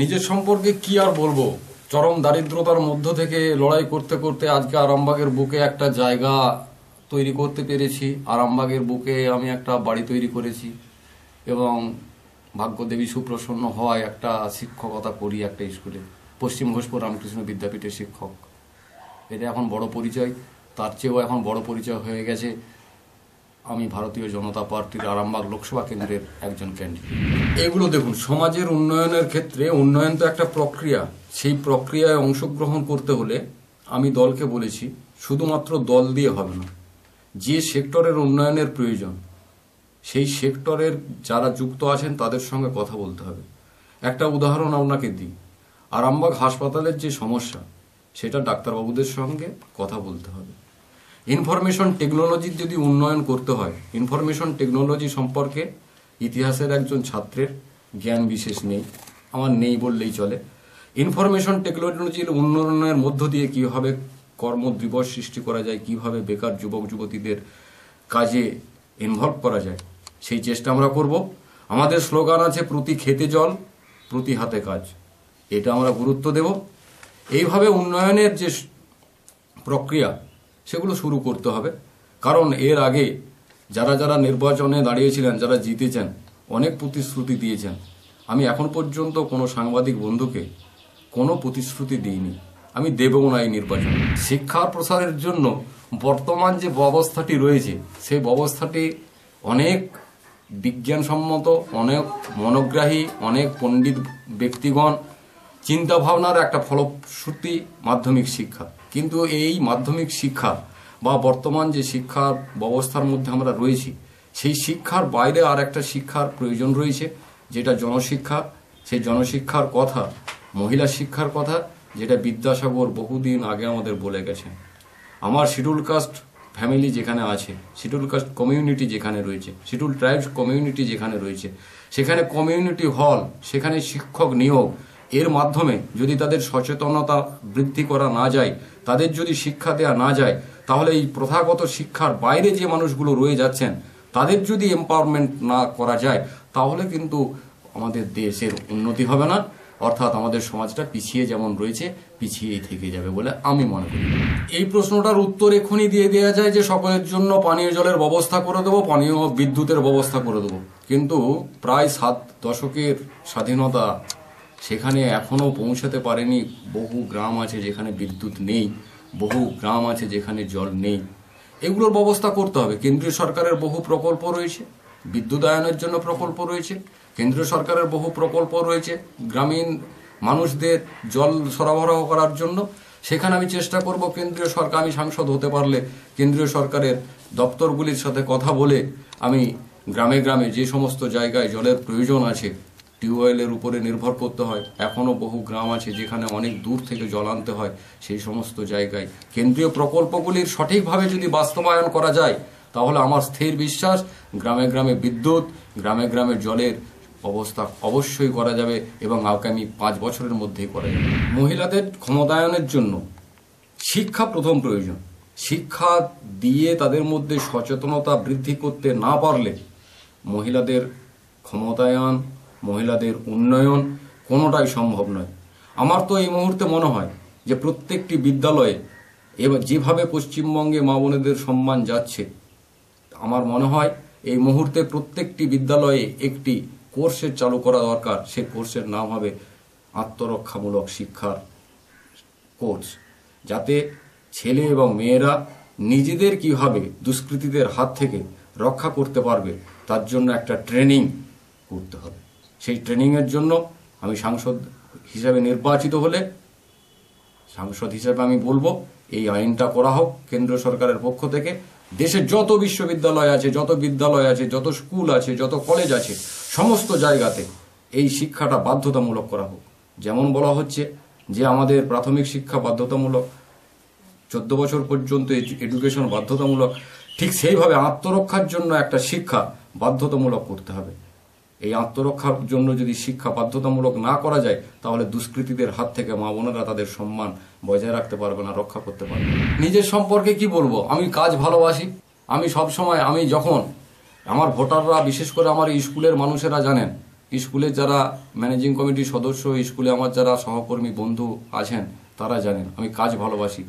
নিজের সম্পর্কে কি আর বলবো, চরম দারিদ্রতার মধ্য থেকে লড়াই করতে করতে আজকে আরামবাগের বুকে একটা জায়গা তৈরি করতে পেরেছি। আরামবাগের বুকে আমি একটা বাড়ি তৈরি করেছি এবং ভাগ্যদেবী সুপ্রসন্ন হওয়ায় একটা শিক্ষকতা করি একটা স্কুলে, পশ্চিম ঘোষপুর রামকৃষ্ণ বিদ্যাপীঠের শিক্ষক। এটা এখন বড় পরিচয়, তার চেয়েও এখন বড় পরিচয় হয়ে গেছে আমি ভারতীয় জনতা পার্টির আরামবাগ লোকসভা কেন্দ্রের একজন ক্যান্ডিডেট। এগুলো দেখুন, সমাজের উন্নয়নের ক্ষেত্রে উন্নয়ন তো একটা প্রক্রিয়া, সেই প্রক্রিয়ায় অংশগ্রহণ করতে হলে আমি দলকে বলেছি শুধুমাত্র দল দিয়ে হবে না, যে সেক্টরের উন্নয়নের প্রয়োজন সেই সেক্টরের যারা যুক্ত আছেন তাদের সঙ্গে কথা বলতে হবে। একটা উদাহরণ আপনাকে দিই, আরামবাগ হাসপাতালের যে সমস্যা সেটা ডাক্তারবাবুদের সঙ্গে কথা বলতে হবে। ইনফরমেশন টেকনোলজির যদি উন্নয়ন করতে হয়, ইনফরমেশন টেকনোলজি সম্পর্কে ইতিহাসের একজন ছাত্রের জ্ঞান বিশেষ নেই, আমার নেই বললেই চলে। ইনফরমেশন টেকনোলজির উন্নয়নের মধ্য দিয়ে কীভাবে কর্মদিবস সৃষ্টি করা যায়, কিভাবে বেকার যুবক যুবতীদের কাজে ইনভলভ করা যায়, সেই চেষ্টা আমরা করব। আমাদের স্লোগান আছে প্রতি খেতে জল প্রতি হাতে কাজ, এটা আমরা গুরুত্ব দেব। এইভাবে উন্নয়নের যে প্রক্রিয়া সেগুলো শুরু করতে হবে, কারণ এর আগে যারা যারা নির্বাচনে দাঁড়িয়েছিলেন, যারা জিতেছেন, অনেক প্রতিশ্রুতি দিয়েছেন। আমি এখন পর্যন্ত কোনো সাংবাদিক বন্ধুকে কোনো প্রতিশ্রুতি দিইনি, আমি দেবও না এই নির্বাচনে। শিক্ষার প্রসারের জন্য বর্তমান যে ব্যবস্থাটি রয়েছে সেই ব্যবস্থাটি অনেক বিজ্ঞানসম্মত, অনেক মনোগ্রাহী, অনেক পণ্ডিত ব্যক্তিগণ চিন্তা ভাবনার একটা ফলশ্রুতি মাধ্যমিক শিক্ষা। কিন্তু এই মাধ্যমিক শিক্ষা বা বর্তমান যে শিক্ষা ব্যবস্থার মধ্যে আমরা রয়েছি, সেই শিক্ষার বাইরে আর একটা শিক্ষার প্রয়োজন রয়েছে, যেটা জনশিক্ষা। সেই জনশিক্ষার কথা, মহিলা শিক্ষার কথা, যেটা বিদ্যাসাগর বহুদিন আগে আমাদের বলে গেছেন। আমার শিডিউল কাস্ট ফ্যামিলি যেখানে আছে, শিডিউল কাস্ট কমিউনিটি যেখানে রয়েছে, শিডিউল ট্রাইবস কমিউনিটি যেখানে রয়েছে, সেখানে কমিউনিটি হল, সেখানে শিক্ষক নিয়োগ, এর মাধ্যমে যদি তাদের সচেতনতা বৃদ্ধি করা না যায়, তাদের যদি শিক্ষা দেওয়া না যায়, তাহলে এই প্রথাগত শিক্ষার বাইরে যে মানুষগুলো রয়ে যাচ্ছেন তাদের যদি এম্পাওয়ারমেন্ট না করা যায়, তাহলে কিন্তু আমাদের দেশের উন্নতি হবে না, অর্থাৎ আমাদের সমাজটা পিছিয়ে যেমন রয়েছে পিছিয়েই থেকে যাবে বলে আমি মনে করি। এই প্রশ্নটার উত্তর এখনই দিয়ে দেওয়া যায় যে সকলের জন্য পানীয় জলের ব্যবস্থা করে দেবো, পানীয় বিদ্যুতের ব্যবস্থা করে দেবো, কিন্তু প্রায় 7 দশকের স্বাধীনতা সেখানে এখনও পৌঁছাতে পারেনি। বহু গ্রাম আছে যেখানে বিদ্যুৎ নেই, বহু গ্রাম আছে যেখানে জল নেই। এগুলোর ব্যবস্থা করতে হবে। কেন্দ্রীয় সরকারের বহু প্রকল্প রয়েছে, বিদ্যুতায়নের জন্য প্রকল্প রয়েছে, কেন্দ্রীয় সরকারের বহু প্রকল্প রয়েছে গ্রামীণ মানুষদের জল সরবরাহ করার জন্য। সেখানে আমি চেষ্টা করব কেন্দ্রীয় সরকার, আমি সাংসদ হতে পারলে কেন্দ্রীয় সরকারের দপ্তরগুলির সাথে কথা বলে আমি গ্রামে গ্রামে যে সমস্ত জায়গায় জলের প্রয়োজন আছে, টিউবওয়েলের উপরে নির্ভর করতে হয়, এখনও বহু গ্রাম আছে যেখানে অনেক দূর থেকে জল আনতে হয়, সেই সমস্ত জায়গায় কেন্দ্রীয় প্রকল্পগুলির সঠিকভাবে যদি বাস্তবায়ন করা যায়, তাহলে আমার স্থির বিশ্বাস গ্রামে গ্রামে বিদ্যুৎ, গ্রামে গ্রামে জলের অবস্থা অবশ্যই করা যাবে এবং আগামী 5 বছরের মধ্যেই করা যাবে। মহিলাদের ক্ষমতায়নের জন্য শিক্ষা প্রথম প্রয়োজন। শিক্ষা দিয়ে তাদের মধ্যে সচেতনতা বৃদ্ধি করতে না পারলে মহিলাদের ক্ষমতায়ন, মহিলাদের উন্নয়ন কোনোটাই সম্ভব নয়। আমার তো এই মুহূর্তে মনে হয় যে প্রত্যেকটি বিদ্যালয়ে এবার যেভাবে পশ্চিমবঙ্গে মা বোনেদের সম্মান যাচ্ছে, আমার মনে হয় এই মুহূর্তে প্রত্যেকটি বিদ্যালয়ে একটি কোর্সের চালু করা দরকার। সেই কোর্সের নাম হবে আত্মরক্ষামূলক শিক্ষার কোর্স, যাতে ছেলে এবং মেয়েরা নিজেদের কিভাবে দুষ্কৃতীদের হাত থেকে রক্ষা করতে পারবে তার জন্য একটা ট্রেনিং করতে হবে। সেই ট্রেনিংয়ের জন্য আমি সাংসদ হিসাবে নির্বাচিত হলে, সাংসদ হিসাবে আমি বলবো এই আইনটা করা হোক কেন্দ্র সরকারের পক্ষ থেকে। দেশের যত বিশ্ববিদ্যালয় আছে, যত বিদ্যালয় আছে, যত স্কুল আছে, যত কলেজ আছে, সমস্ত জায়গাতে এই শিক্ষাটা বাধ্যতামূলক করা হোক। যেমন বলা হচ্ছে যে আমাদের প্রাথমিক শিক্ষা বাধ্যতামূলক, 14 বছর পর্যন্ত এডুকেশন বাধ্যতামূলক, ঠিক সেইভাবে আত্মরক্ষার জন্য একটা শিক্ষা বাধ্যতামূলক করতে হবে। এই আত্মরক্ষার জন্য যদি শিক্ষা বাধ্যতামূলক না করা যায়, তাহলে দুষ্কৃতীদের হাত থেকে মা বোনেরা তাদের সম্মান বজায় রাখতে পারবে না, রক্ষা করতে পারবে না। নিজের সম্পর্কে কি বলবো, আমি কাজ ভালোবাসি। আমি সব সময়, আমি যখন আমার ভোটাররা, বিশেষ করে আমার স্কুলের মানুষেরা জানেন স্কুলের যারা ম্যানেজিং কমিটির সদস্য, স্কুলে আমার যারা সহকর্মী বন্ধু আছেন তারা জানেন আমি কাজ ভালোবাসি।